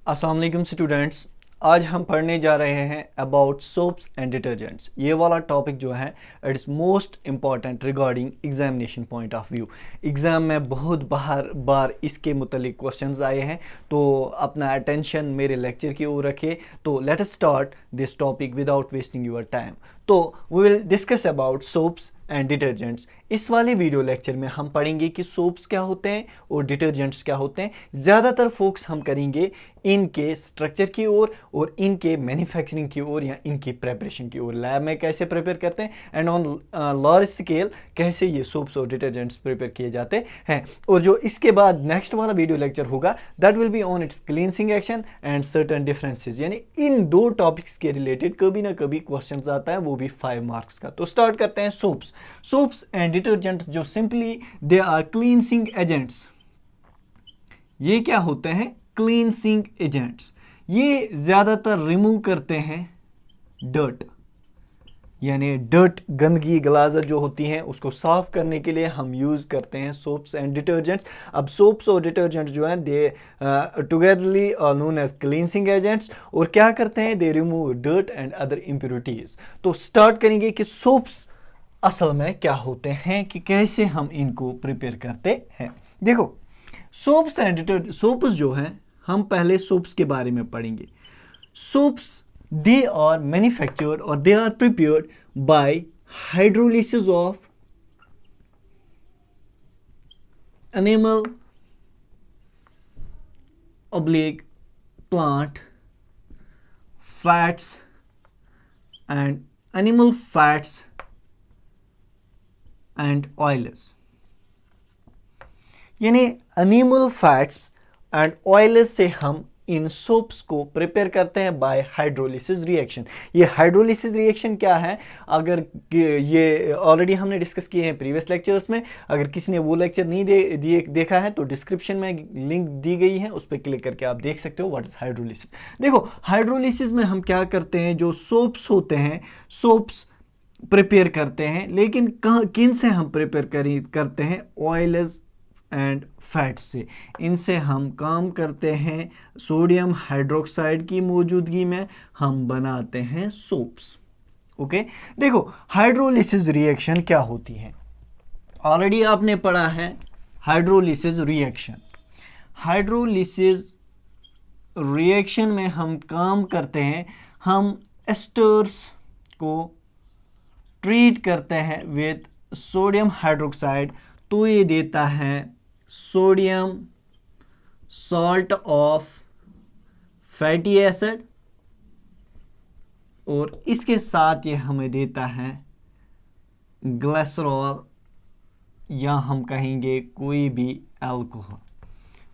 अस्सलाम वालेकुम स्टूडेंट्स। आज हम पढ़ने जा रहे हैं अबाउट सोप्स एंड डिटर्जेंट्स। ये वाला टॉपिक जो है it is most important regarding examination point of view. Exam में बहुत बार इसके मुतलिक क्वेश्चंस आए हैं, तो अपना अटेंशन मेरे लेक्चर की ओर रखिए। तो let us start this topic without wasting your time. तो we will discuss about soaps and detergents. इस वाले वीडियो लेक्चर में हम पढ़ेंगे कि सोप्स क्या होते हैं और डिटर्जेंट्स क्या होते हैं। ज़्यादातर फोकस हम करेंगे इनके स्ट्रक्चर की ओर और इनके मैन्युफैक्चरिंग की ओर या इनकी प्रेपरेशन की ओर, लैब में कैसे प्रिपेयर करते हैं एंड ऑन लार्ज स्केल कैसे ये सोप्स और डिटर्जेंट्स प्रिपेयर किए जाते हैं। और जो इसके बाद नेक्स्ट वाला वीडियो लेक्चर होगा that will be on its cleansing action and certain differences, यानी इन दो टॉपिक्स के रिलेटेड कभी ना कभी क्वेश्चन आता है, वो भी 5 मार्क्स का। तो स्टार्ट करते हैं सोप्स एंड डिटर्जेंट्स जो simply they are cleansing agents. ये क्या होते हैं? Cleansing agents. ये ज़्यादातर रिमूव करते हैं डर्ट, यानी डर्ट, गंदगी, गलाजत जो होती हैं उसको साफ करने के लिए हम यूज़ करते हैं सोप्स एंड डिटर्जेंट्स। अब सोप्स और डिटर्जेंट्स जो हैं they togetherly are known as cleansing agents, और क्या करते हैं? They remove dirt and other impurities. तो स्टार्ट करेंगे कि सोप्स असल में क्या होते हैं, कि कैसे हम इनको प्रिपेयर करते हैं। देखो, सोप्स एंड डिटर्जेंट, सोप्स जो हैं, हम पहले सोप्स के बारे में पढ़ेंगे। Soaps they are manufactured or they are prepared by hydrolysis of animal oblique plant fats and animal fats and oils, यानी एनिमल फैट्स एंड ऑयल्स से हम इन सोप्स को प्रिपेयर करते हैं बाय हाइड्रोलिसिस रिएक्शन। ये हाइड्रोलिसिस रिएक्शन क्या है? अगर ये ऑलरेडी हमने डिस्कस किए हैं प्रीवियस लेक्चर्स में। अगर किसी ने वो लेक्चर नहीं देखा है तो डिस्क्रिप्शन में लिंक दी गई है, उस पर क्लिक करके आप देख सकते हो व्हाट इज हाइड्रोलिसिस। देखो, हाइड्रोलिसिस में हम क्या करते हैं, जो सोप्स होते हैं, सोप्स प्रिपेयर करते हैं, लेकिन किन से हम प्रिपेयर करते हैं? ऑयल्स एंड फैट से। इनसे हम काम करते हैं, सोडियम हाइड्रोक्साइड की मौजूदगी में हम बनाते हैं सोप्स। ओके, देखो हाइड्रोलिसिस रिएक्शन क्या होती है, ऑलरेडी आपने पढ़ा है हाइड्रोलिसिस रिएक्शन। हाइड्रोलिसिस रिएक्शन में हम काम करते हैं, हम एस्टर्स को ट्रीट करते हैं विद सोडियम हाइड्रोक्साइड, तो ये देता है sodium salt of fatty acid, और इसके साथ ये हमें देता है ग्लिसरॉल, या हम कहेंगे कोई भी अल्कोहल।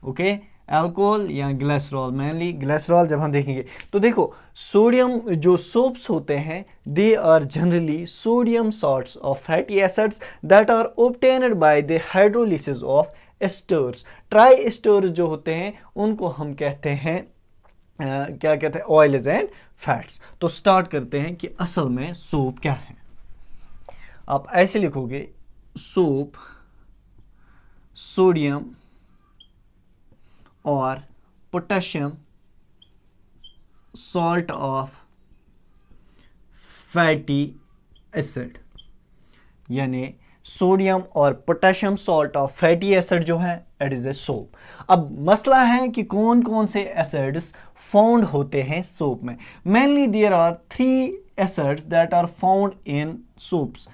ओके, अल्कोहल या ग्लिसरॉल, मेनली ग्लिसरॉल जब हम देखेंगे। तो देखो, सोडियम जो सोप्स होते हैं they are generally sodium salts of fatty acids that are obtained by the hydrolysis of esters. Tri esters जो होते हैं उनको हम कहते हैं क्या कहते हैं? Oils and fats. तो स्टार्ट करते हैं कि असल में सोप क्या है। आप ऐसे लिखोगे, सोप सोडियम और potassium salt of fatty acid, यानी सोडियम और potassium salt of fatty acid जो है इट इज ए सोप। अब मसला है कि कौन कौन से एसिड्स फाउंड होते हैं सोप में। Mainly there are 3 acids that are found in soaps,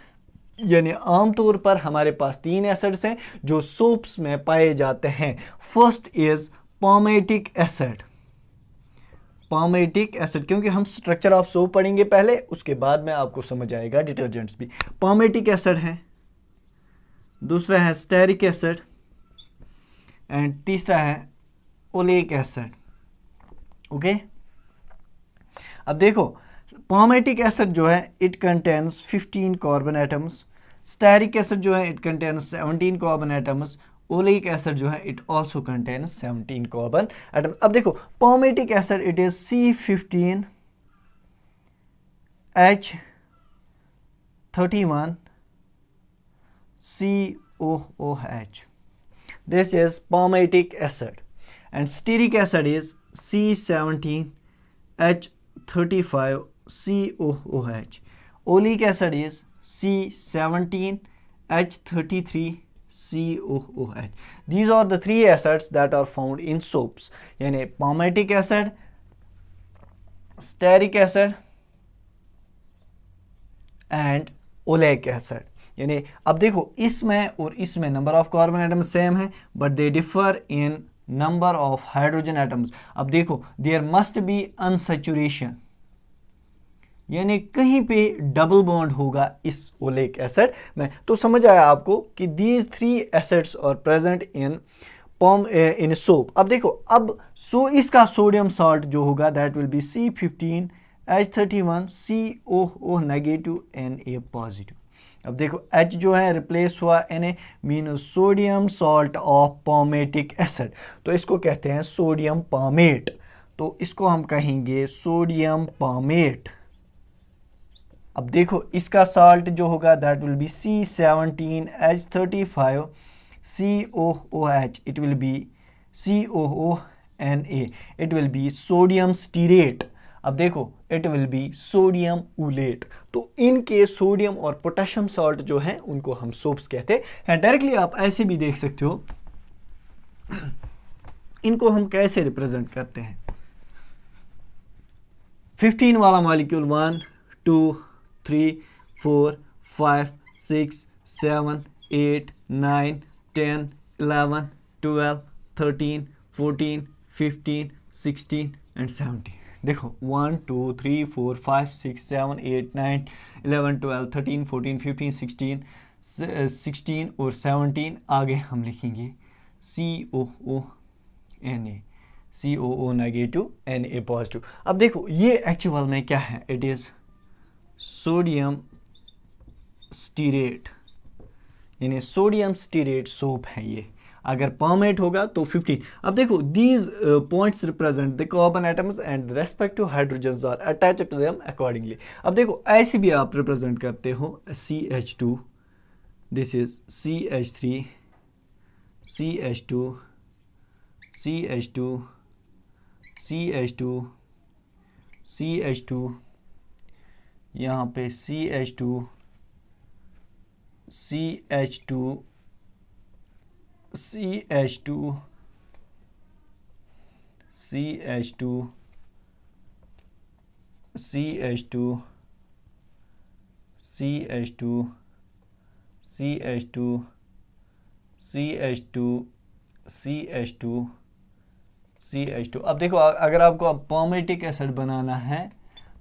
यानी आमतौर पर हमारे पास 3 एसिड्स हैं जो सोप्स में पाए जाते हैं। First is palmitic acid. Palmitic acid, क्योंकि हम स्ट्रक्चर ऑफ सोप पढ़ेंगे पहले, उसके बाद में आपको समझ आएगा डिटर्जेंट्स भी। पामेटिक एसिड है, दूसरा है स्टेरिक एसिड, एंड तीसरा है ओलेइक एसिड। ओके, अब देखो, पामेटिक एसिड जो है it contains 15 carbon atoms, stearic acid जो है it contains 17 carbon atoms, oleic acid जो है it also contains 17 carbon atom. अब देखो, palmitic acid it is C15H31 COOH. This is palmitic acid, and stearic acid is C17H35COOH. Oleic acid is C17H33COOH. These are the three acids that are found in soaps. यानी palmitic acid, stearic acid and oleic acid. यानी अब देखो इसमें और इसमें number of carbon atoms same है but they differ in number of hydrogen atoms. अब देखो देयर मस्ट बी अनसैचुरेशन, यानी कहीं पे डबल बॉन्ड होगा इस ओलेक एसिड में. तो समझ आया आपको कि these three acids are present in soap. अब देखो अब इसका सोडियम सॉल्ट जो होगा that will be C15H31COO negative Na positive. अब देखो H जो है रिप्लेस हुआ Na mean sodium salt of palmitic acid, तो इसको कहते हैं सोडियम पामेट. तो इसको हम कहेंगे सोडियम पामेट. अब देखो इसका साल्ट जो होगा that will B C17H35COOH. It will be COONA. It will be sodium stearate. अब देखो इट विल बी सोडियम ऊलेट. तो इनके सोडियम और पोटेशियम सॉल्ट जो हैं उनको हम सोप्स कहते हैं. डायरेक्टली आप ऐसे भी देख सकते हो. इनको हम कैसे रिप्रेजेंट करते हैं. 15 वाला मॉलिक्यूल 1 2 3 4 5 6 7 8 9 10 11 12 13 14 15 16 एंड 17. देखो 1 2 3 4 5 6 7 8 9 11 12 13 14 15 16 और 17. आगे हम लिखेंगे COONA. COO negative Na positive. अब देखो ये एक्चुअल में क्या है, इट इज सोडियम स्टीरेट, यानी सोडियम स्टीरेट सोप है ये. अगर पामेट होगा तो 15. अब देखो these points represent the carbon atoms and respective hydrogens are attached to them accordingly. अब देखो ऐसे भी आप रिप्रेजेंट करते हो CH2, this is CH3 CH2 CH2 CH2 CH2, यहाँ पे CH2 CH2 CH2 CH2 CH2 CH2 CH2 CH2 CH2 CH2. अब देखो अगर आपको अब पामेटिक एसिड बनाना है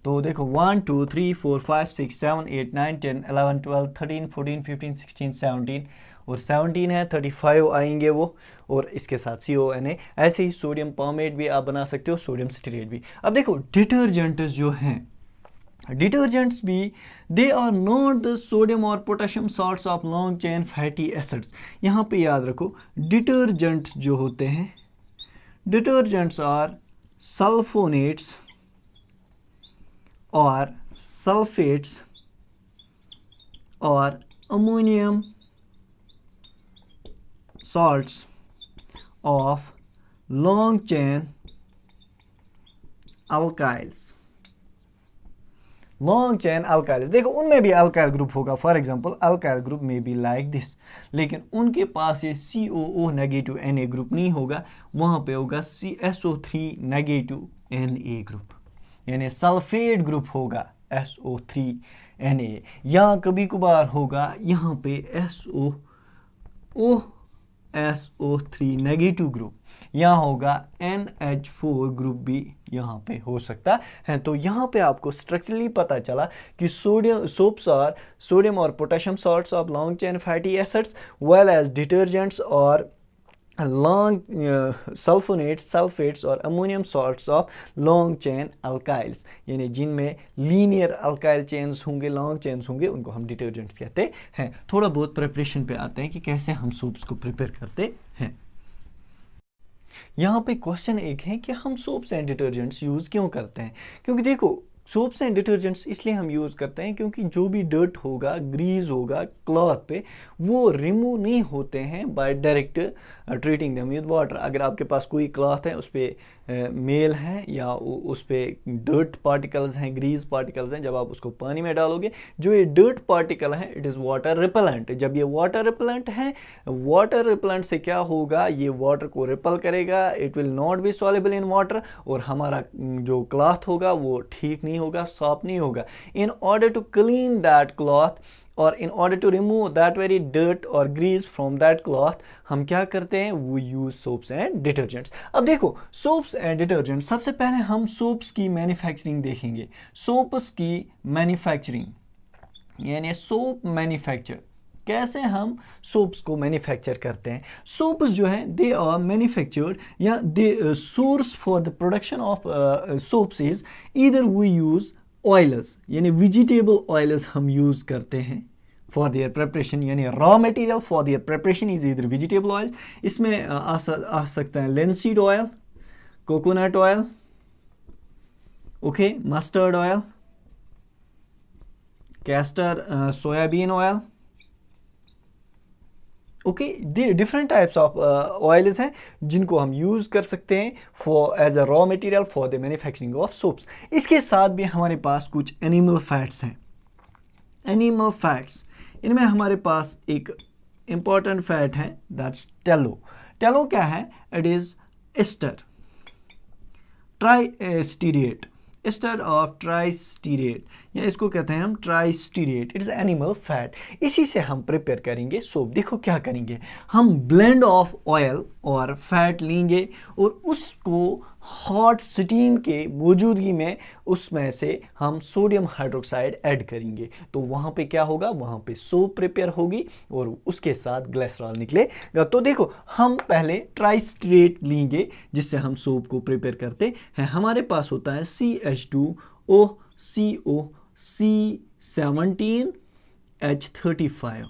तो देखो 1 2 3 4 5 6 7 8 9 10 11 12 13 14 15 16 17 और 17 है 35 आएंगे वो, और इसके साथ CONA. ऐसे ही सोडियम पामेट भी आप बना सकते हो, सोडियम स्टीरेट भी. अब देखो डिटर्जेंट्स जो हैं, डिटर्जेंट्स भी they are not the sodium और potassium salts of long chain fatty acids. यहाँ पे याद रखो डिटर्जेंट्स जो होते हैं, detergents are sulphonates or sulfates or ammonium salts of long chain alkyls. Long chain alkyls देखो उनमें भी अल्काइल ग्रुप होगा. फॉर एग्जांपल अल्काइल ग्रुप में बी लाइक दिस, लेकिन उनके पास ये COO नेगेटिव Na ग्रुप नहीं होगा, वहाँ पे होगा SO3 नेगेटिव Na ग्रुप, यानी सल्फेट ग्रुप होगा SO3Na. या कभी कभार होगा यहाँ पे SO3 नेगेटिव ग्रुप, यहाँ होगा NH4 ग्रुप भी यहाँ पे हो सकता है. तो यहाँ पे आपको स्ट्रक्चरली पता चला कि सोप्स आर सोडियम और potassium salts of long chain fatty acids well as detergents और long sulfonates, sulfates और ammonium salts of long chain alkyls, यानी जिनमें लीनियर अल्काइल चेन्स होंगे, लॉन्ग चेन्स होंगे, उनको हम डिटर्जेंट्स कहते हैं. थोड़ा बहुत प्रिपरेशन पे आते हैं कि कैसे हम सोप्स को प्रिपेयर करते हैं. यहाँ पे क्वेश्चन एक है कि हम सोप्स एंड डिटर्जेंट्स यूज़ क्यों करते हैं, क्योंकि देखो सोप्स एंड डिटर्जेंट्स इसलिए हम यूज़ करते हैं क्योंकि जो भी डर्ट होगा, ग्रीज होगा क्लॉथ पे, वो रिमूव नहीं होते हैं by direct treating them with water. अगर आपके पास कोई क्लॉथ है, उस पर मेल है या उस पर डर्ट पार्टिकल्स हैं, ग्रीज पार्टिकल्स हैं, जब आप उसको पानी में डालोगे, जो ये डर्ट पार्टिकल है इट इज़ वाटर रिपेलेंट। जब ये वाटर रिपेलेंट है, वाटर रिपेलेंट से क्या होगा, ये वाटर को रिपेल करेगा, it will not be soluble in water, और हमारा जो क्लॉथ होगा वो ठीक नहीं होगा, सॉफ्ट नहीं होगा। In order to clean that cloth और in order to remove that very dirt or grease from that cloth, हम क्या करते हैं, we use soaps and detergents। अब देखो soaps and detergents, सबसे पहले हम soaps की मैन्युफैक्चरिंग देखेंगे। soaps की मैन्युफैक्चरिंग यानी सोप मैन्युफैक्चर, कैसे हम सोप्स को मैन्युफैक्चर करते हैं। सोप्स जो है दे आर मैन्युफैक्चर्ड या they source for the production of soaps is either we use oils यानी वेजिटेबल ऑयल्स हम यूज़ करते हैं फॉर देयर प्रिपरेशन, यानी raw material for their preparation is either vegetable oil. इसमें आ सकता है linseed oil, coconut oil, okay, mustard oil, castor soybean oil, okay, different types of oils हैं जिनको हम यूज़ कर सकते हैं for as a raw material for the manufacturing of soaps. इसके साथ भी हमारे पास कुछ एनिमल फैट्स हैं। एनिमल फैट्स, इनमें हमारे पास एक इंपॉर्टेंट फैट है, दैट्स टेलो। टेलो क्या है, it is ester tristearate, ester of tristearate, या इसको कहते हैं हम tristearate, it is animal fat. इसी से हम प्रिपेयर करेंगे सोप। देखो क्या करेंगे, हम ब्लेंड ऑफ ऑयल और फैट लेंगे और उसको हॉट स्टीम के मौजूदगी में उसमें से हम सोडियम हाइड्रोक्साइड ऐड करेंगे, तो वहाँ पे क्या होगा, वहाँ पे सोप प्रिपेयर होगी और उसके साथ ग्लिसरॉल निकलेगा। तो देखो हम पहले ट्राइस्टीरेट लेंगे जिससे हम सोप को प्रिपेयर करते हैं। हमारे पास होता है CH2O CO C17H35,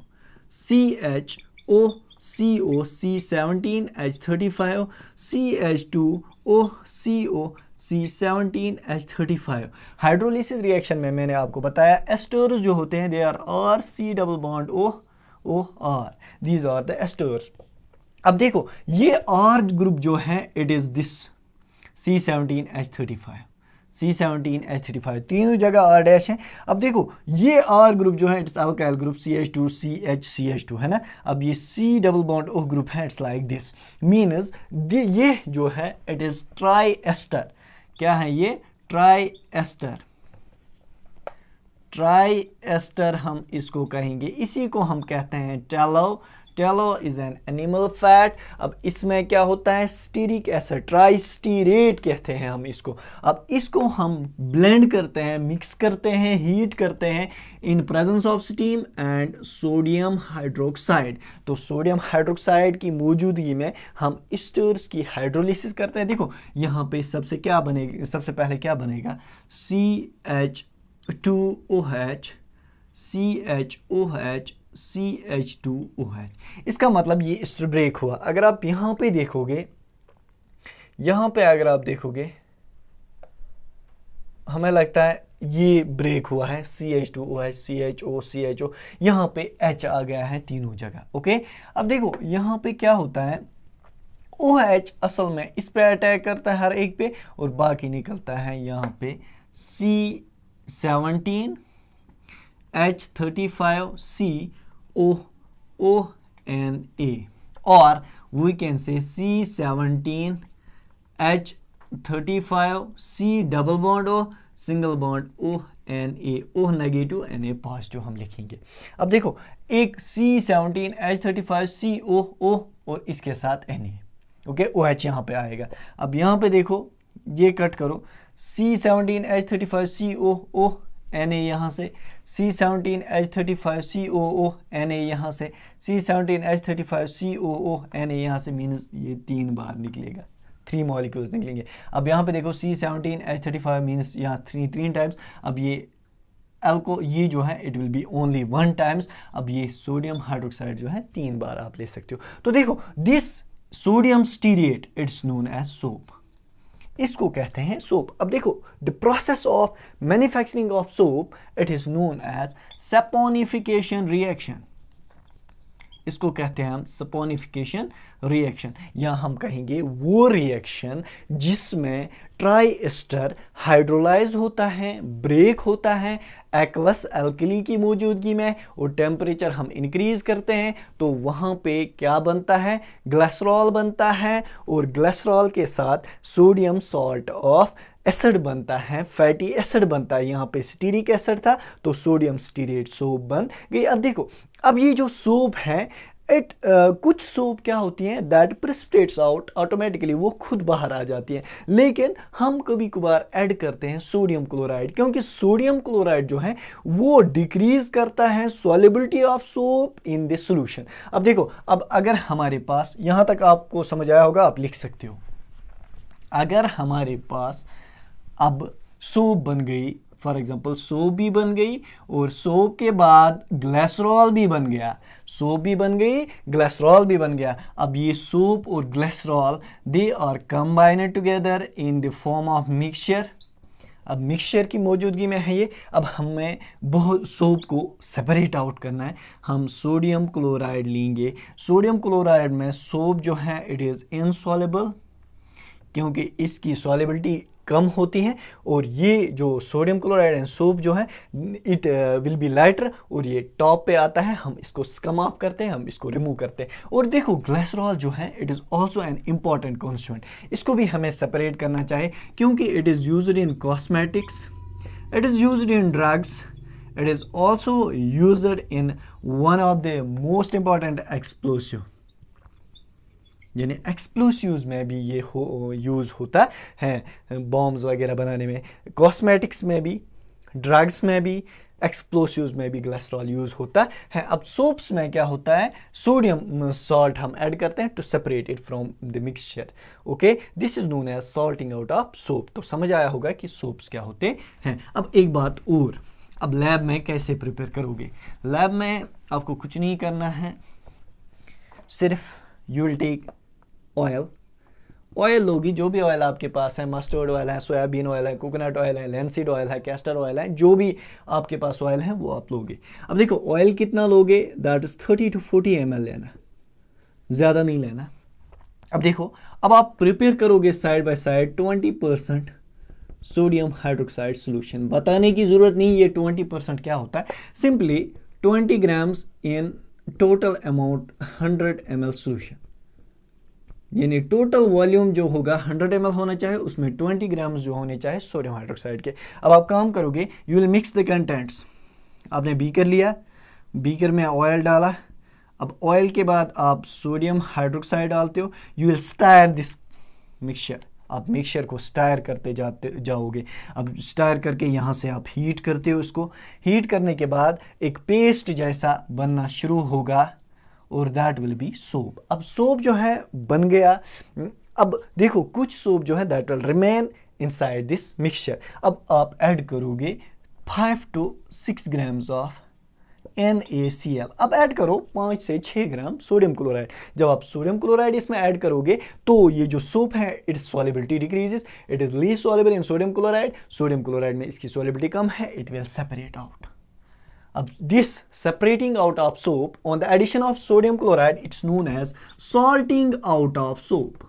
CHO CO C17H35, CH2O CO C17H35। Hydrolysis reaction में मैंने आपको बताया एस्टर्स जो होते हैं they are C double bond OR, these are the esters. अब देखो ये R ग्रुप जो है it is this C17H35, C17H35, तीनों जगह R डैश है। अब देखो ये R ग्रुप जो है it's alkyl group CH2 CH है ना। अब ये C double bond O group है, इट्स लाइक दिस, मीन्स ये जो है इट इज ट्राई एस्टर। क्या है ये, ट्राई एस्टर, ट्राई एस्टर हम इसको कहेंगे। इसी को हम कहते हैं टेलो। टेलो इज एन एनिमल फैट। अब इसमें क्या होता है, स्टीरिक एसिड, ट्राइस्टीरेट कहते हैं हम इसको। अब इसको हम ब्लेंड करते हैं, मिक्स करते हैं, हीट करते हैं in presence of steam and sodium hydroxide. तो सोडियम हाइड्रोक्साइड की मौजूदगी में हम एस्टर्स की हाइड्रोलिसिस करते हैं। देखो यहाँ पे सबसे क्या बनेगा, सबसे पहले क्या बनेगा, CH2OH CHOH CH2OH। इसका मतलब ये एस्टर ब्रेक हुआ। अगर आप यहाँ पे देखोगे, यहाँ पे अगर आप देखोगे हमें लगता है ये ब्रेक हुआ है, CH2OH CHO यहाँ पे H आ गया है तीनों जगह, ओके। अब देखो यहाँ पे क्या होता है, OH असल में इस पे अटैक करता है हर एक पे और बाकी निकलता है यहाँ पे C17H35 COONA, or we can say C17H35 C double bond O single bond ONA, O negative Na positive हम लिखेंगे। अब देखो एक C17H35 COO और इसके साथ Na, ओके, OH यहाँ पे आएगा। अब यहाँ पे देखो ये कट करो, C17H35 COO Na यहाँ से, C17H35 COO Na यहाँ से, C17H35 COO Na यहाँ से, मीन्स ये 3 बार निकलेगा, 3 मॉलिक्यूल्स निकलेंगे। अब यहाँ पे देखो C17H35 मीन्स यहाँ 3 टाइम्स। अब ये ये जो है it will be only 1 times. अब ये सोडियम हाइड्रोक्साइड जो है 3 बार आप ले सकते हो। तो देखो this sodium stearate it's known as soap. इसको कहते हैं सोप। अब देखो the process of manufacturing of soap it is known as saponification reaction. इसको कहते हैं हम सपोनिफिकेशन रिएक्शन, या हम कहेंगे वो रिएक्शन जिसमें ट्राई एस्टर हाइड्रोलाइज होता है, ब्रेक होता है एक्वस एल्कली की मौजूदगी में, और टेम्परेचर हम इंक्रीज करते हैं तो वहाँ पे क्या बनता है, ग्लिसरॉल बनता है, और ग्लिसरॉल के साथ सोडियम सॉल्ट ऑफ एसिड बनता है, फैटी एसिड बनता है। यहाँ पे स्टीरिक एसिड था तो सोडियम स्टीरेट सोप बन गई। अब देखो अब ये जो सोप है कुछ सोप क्या होती हैं दैट प्रिसिपिटेट्स आउट ऑटोमेटिकली, वो खुद बाहर आ जाती हैं, लेकिन हम कभी कभार ऐड करते हैं सोडियम क्लोराइड, क्योंकि सोडियम क्लोराइड जो है वो डिक्रीज करता है solubility of soap in this solution. अब देखो अब अगर हमारे पास, यहां तक आपको समझ आया होगा, आप लिख सकते हो, अगर हमारे पास अब सोप बन गई, फॉर एग्जाम्पल सोप भी बन गई और सोप के बाद ग्लिसरॉल भी बन गया, सोप भी बन गई ग्लिसरॉल भी बन गया। अब ये सोप और glycerol they are combined together in the form of mixture. अब मिक्सचर की मौजूदगी में है ये। अब हमें बहुत सोप को सेपरेट आउट करना है, हम सोडियम क्लोराइड लेंगे। सोडियम क्लोराइड में सोप जो है इट इज़ इनसॉल्युबल, क्योंकि इसकी सॉल्युबिलिटी कम होती है, और ये जो सोडियम क्लोराइड एंड सोप जो है इट विल बी लाइटर, और ये टॉप पे आता है, हम इसको स्कम ऑफ करते हैं, हम इसको रिमूव करते हैं। और देखो ग्लिसरॉल जो है it is also an important constituent, इसको भी हमें सेपरेट करना चाहिए, क्योंकि it is used in cosmetics, it is used in drugs, it is also used in one of the most important explosive, यानी एक्सप्लोसिव्स में भी ये यूज़ होता है, बॉम्ब्स वगैरह बनाने में, कॉस्मेटिक्स में भी, ड्रग्स में भी, एक्सप्लोसिव्स में भी ग्लिसरॉल यूज़ होता है। अब सोप्स में क्या होता है, सोडियम सॉल्ट हम ऐड करते हैं to separate it from the mixture. Okay, this is known as salting out of soap. तो समझ आया होगा कि सोप्स क्या होते हैं। अब एक बात और, अब लैब में कैसे प्रिपेयर करोगे। लैब में आपको कुछ नहीं करना है, सिर्फ यू विल टेक ऑयल लोगी, जो भी ऑयल आपके पास है, मस्टर्ड ऑयल है, सोयाबीन ऑयल है, कोकोनट ऑयल है, लैंसिड ऑयल है, कैस्टर ऑयल है, जो भी आपके पास ऑयल है वो आप लोगे। अब देखो ऑयल कितना लोगे, दैट इज 30 to 40 ml लेना, ज़्यादा नहीं लेना। अब देखो अब आप प्रिपेयर करोगे side by side 20% sodium hydroxide solution. बताने की ज़रूरत नहीं ये 20% क्या होता है, simply 20 grams in total amount 100 ml solution, यानी टोटल वॉल्यूम जो होगा 100 ml होना चाहिए, उसमें 20 ग्राम्स जो होने चाहिए सोडियम हाइड्रोक्साइड के। अब आप काम करोगे, you will mix the contents. आपने बीकर लिया, बीकर में ऑयल डाला, अब ऑयल के बाद आप सोडियम हाइड्रोक्साइड डालते हो, you will stair this mixture. आप मिक्सचर को स्टायर करते जाओगे। अब स्टायर करके यहाँ से आप हीट करते हो, उसको हीट करने के बाद एक पेस्ट जैसा बनना शुरू होगा, और दैट विल बी सोप। अब सोप जो है बन गया। अब देखो कुछ सोप जो है that will remain inside this mixture. अब आप ऐड करोगे 5 to 6 ग्राम्स ऑफ NaCl। अब ऐड करो 5 से 6 ग्राम सोडियम क्लोराइड। जब आप सोडियम क्लोराइड इसमें ऐड करोगे तो ये जो सोप है it's solubility decreases, it is least soluble in sodium chloride. Sodium chloride में इसकी सॉल्युबिलिटी कम है, it will separate out. Of this separating out of soap on the addition of sodium chloride, it's known as salting out of soap.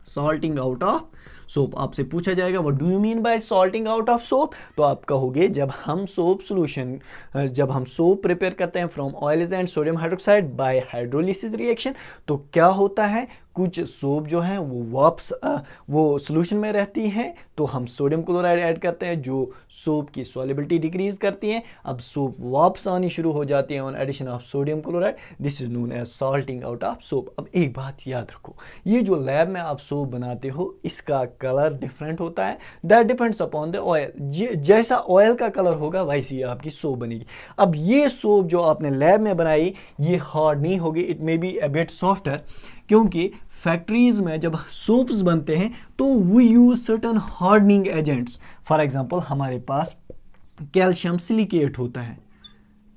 Salting out of soap. आपसे पूछा जाएगा what do you mean by salting out of soap, तो आप कहोगे जब हम soap prepare करते हैं from oils and sodium hydroxide bye hydrolysis reaction, तो क्या होता है, कुछ सोप जो है वो सोल्यूशन में रहती हैं, तो हम सोडियम क्लोराइड ऐड करते हैं जो सोप की सॉल्युबिलिटी डिक्रीज करती हैं। अब सोप वापस आनी शुरू हो जाती है on addition of sodium chloride, this is known as salting out of soap. अब एक बात याद रखो, ये जो लैब में आप सोप बनाते हो इसका कलर डिफरेंट होता है, that depends upon the oil. जैसा ऑयल का कलर होगा वैसी आपकी सोप बनेगी। अब ये सोप जो आपने लैब में बनाई ये हार्ड नहीं होगी, it may be a bit softer, क्योंकि फैक्ट्रीज में जब सोप्स बनते हैं तो we use certain hardening agents. For example हमारे पास कैल्शियम सिलिकेट होता है,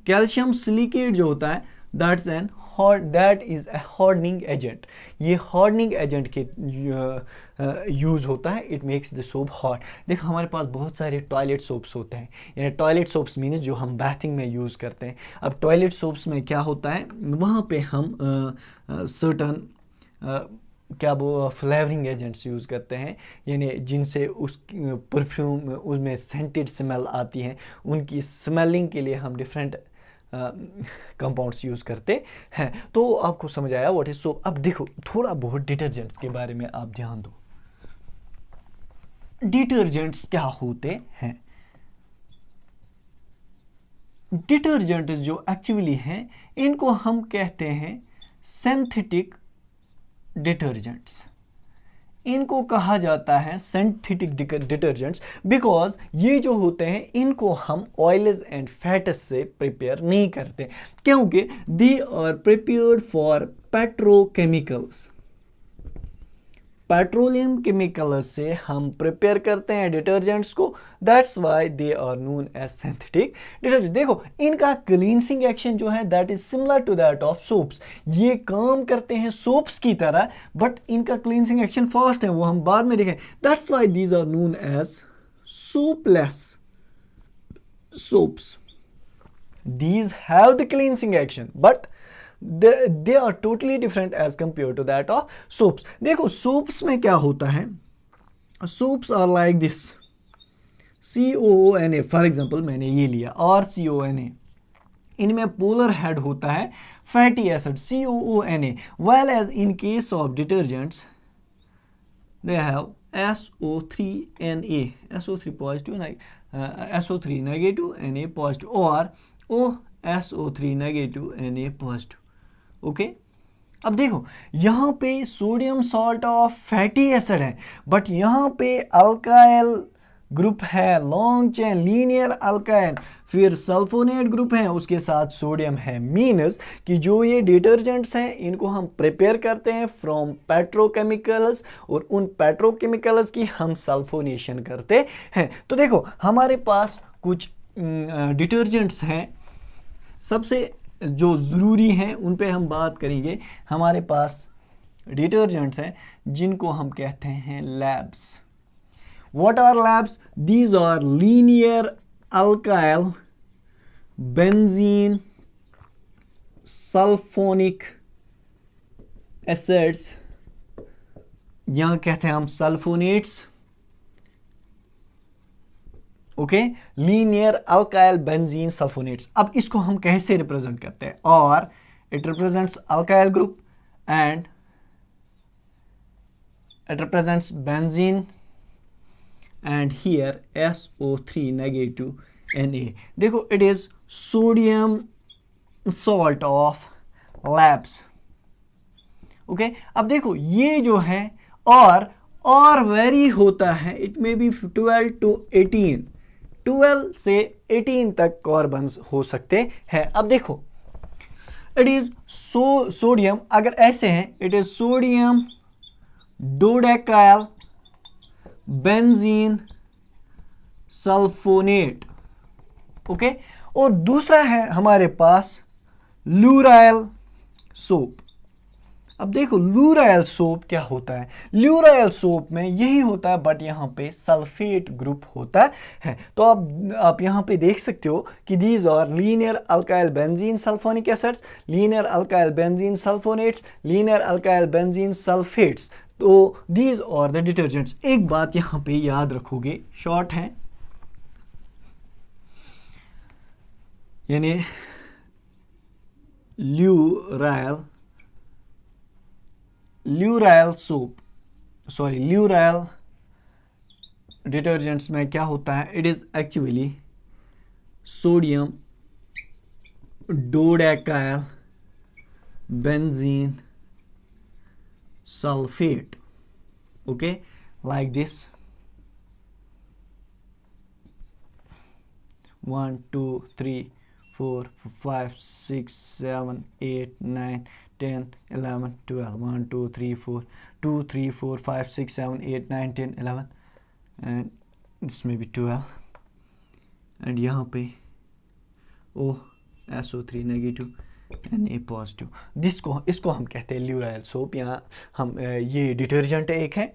कैल्शियम सिलिकेट जो होता है that's an that is a hardening agent. ये हार्डनिंग एजेंट के यूज़ होता है, it makes the soap hard. देखो हमारे पास बहुत सारे टॉयलेट सोप्स होते हैं, यानी टॉयलेट सोप्स मीन्स जो हम बाथिंग में यूज़ करते हैं। अब टॉयलेट सोप्स में क्या होता है, वहाँ पे हम सर्टन क्या वो फ्लेवरिंग एजेंट्स यूज़ करते हैं, यानी जिनसे उस परफ्यूम उसमें सेंटेड स्मेल आती है, उनकी स्मेलिंग के लिए हम डिफरेंट कंपाउंड्स यूज़ करते हैं। तो आपको समझ आया व्हाट इज सोप। अब देखो थोड़ा बहुत डिटर्जेंट्स के बारे में आप ध्यान दो। डिटर्जेंट्स क्या होते हैं? डिटर्जेंट जो एक्चुअली हैं इनको हम कहते हैं सिंथेटिक डिटर्जेंट्स। इनको कहा जाता है सिंथेटिक डिटर्जेंट्स बिकॉज ये जो होते हैं इनको हम ऑयल्स एंड फैट्स से प्रिपेयर नहीं करते, क्योंकि they are prepared for petrochemicals. Petroleum chemical से हम प्रिपेयर करते हैं डिटर्जेंट्स को, that's why they are known as synthetic detergent. देखो इनका क्लींसिंग एक्शन जो है that is similar to that of soaps. ये काम करते हैं सोप्स की तरह, बट इनका क्लींसिंग एक्शन फास्ट है, वो हम बाद में देखें। That's why these are known as soapless soaps. These have the cleansing action, but they are totally different as compared to that of soaps. देखो soaps में क्या होता है, soaps are like this, COONA for example, मैंने ये लिया RCONA, इनमें polar head होता है fatty acid COONA, while as in case of detergents they have SO3Na, SO3 positive, SO3 negative, Na positive, or OSO3 negative, Na positive. Okay अब देखो यहाँ पे sodium salt of fatty acid है, but यहाँ पे alkyl group है, long chain linear alkyl, फिर sulfonate group है, उसके साथ सोडियम है। मीन्स कि जो ये डिटर्जेंट्स हैं इनको हम प्रिपेयर करते हैं फ्रॉम पेट्रोकेमिकल्स, और उन पेट्रोकेमिकल्स की हम सल्फोनेशन करते हैं। तो देखो हमारे पास कुछ डिटर्जेंट्स हैं, सबसे जो ज़रूरी हैं उन पे हम बात करेंगे। हमारे पास डिटर्जेंट्स हैं जिनको हम कहते हैं labs. What are labs? These are linear alkyl benzene sulfonic acids, यहाँ कहते हैं हम sulphonates. Okay, linear alkyl benzene sulphonates. अब इसको हम कैसे रिप्रेजेंट करते हैं? और it represents alkyl group and it represents benzene and here SO3 negative Na. देखो it is sodium salt of labs. Okay अब देखो ये जो है और वेरी होता है, इट मे बी 12 to 18, 12 से 18 तक कार्बन्स हो सकते हैं। अब देखो इट इज सोडियम, अगर ऐसे हैं it is sodium dodecyl benzene sulphonate. Okay, और दूसरा है हमारे पास ल्यूराइल सोप। अब देखो ल्यूराइल सोप क्या होता है, ल्यूराइल सोप में यही होता है, बट यहाँ पे सल्फेट ग्रुप होता है। तो आप यहाँ पे देख सकते हो कि these are linear alkyl benzene sulphonic acids, linear alkyl benzene sulphonates, linear alkyl benzene sulphates. तो दीज आर द डिटर्जेंट्स। एक बात यहाँ पे याद रखोगे, शॉर्ट है, यानी lauryl soap, sorry lauryl detergents में क्या होता है, it is actually sodium dodecyl benzene sulfate. Okay, like this, 1 2 3 4 5 6 7 8 9 10 11 12, 1 2 3 4 2 3 4 5 6 7 8 9 10 11, and this may be 12, and यहाँ पे SO3 negative Na पॉजिटिव, इसको हम कहते हैं ल्यूराइल सोप, या हम ये डिटर्जेंट एक है।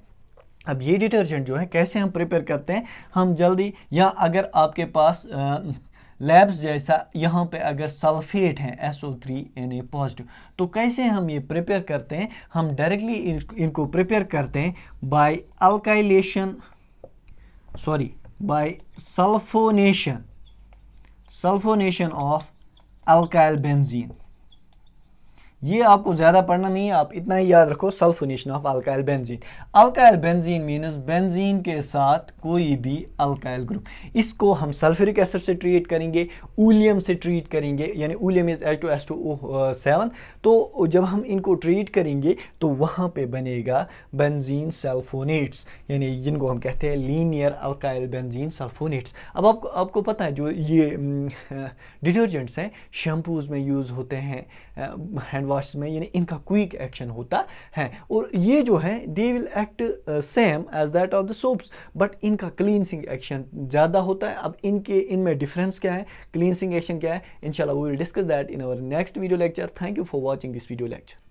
अब ये डिटर्जेंट जो है कैसे हम प्रिपेयर करते हैं, हम जल्दी, या अगर आपके पास लैब्स जैसा यहाँ पे अगर सल्फेट है SO3Na पॉजिटिव, तो कैसे हम ये प्रिपेयर करते हैं, हम डायरेक्टली इनको प्रिपेयर करते हैं by alkylation, sorry by sulphonation of alkyl benzene. ये आपको ज़्यादा पढ़ना नहीं है, आप इतना ही याद रखो, sulphonation of alkyl benzene. Alkyl benzene means benzene के साथ कोई भी अल्काइल ग्रुप। इसको हम सल्फ्यूरिक एसिड से ट्रीट करेंगे, ऊलियम से ट्रीट करेंगे, यानी ऊलियम इज H2SO7। तो जब हम इनको ट्रीट करेंगे तो वहाँ पे बनेगा बेंजीन सल्फोनेट्स, यानी जिनको हम कहते हैं लीनियर अल्काइल बेंजीन सल्फोनेट्स। अब आपको पता है जो ये डिटर्जेंट्स हैं शैम्पूज में यूज़ होते हैं, हैंड वॉश में, यानी इनका क्विक एक्शन होता है, और ये जो है they will act same as that of the soaps, but इनका क्लींसिंग एक्शन ज़्यादा होता है। अब इनमें डिफरेंस क्या है, क्लींसिंग एक्शन क्या है, इंशाल्लाह we will discuss that in our next video lecture. Thank you for watching this video lecture.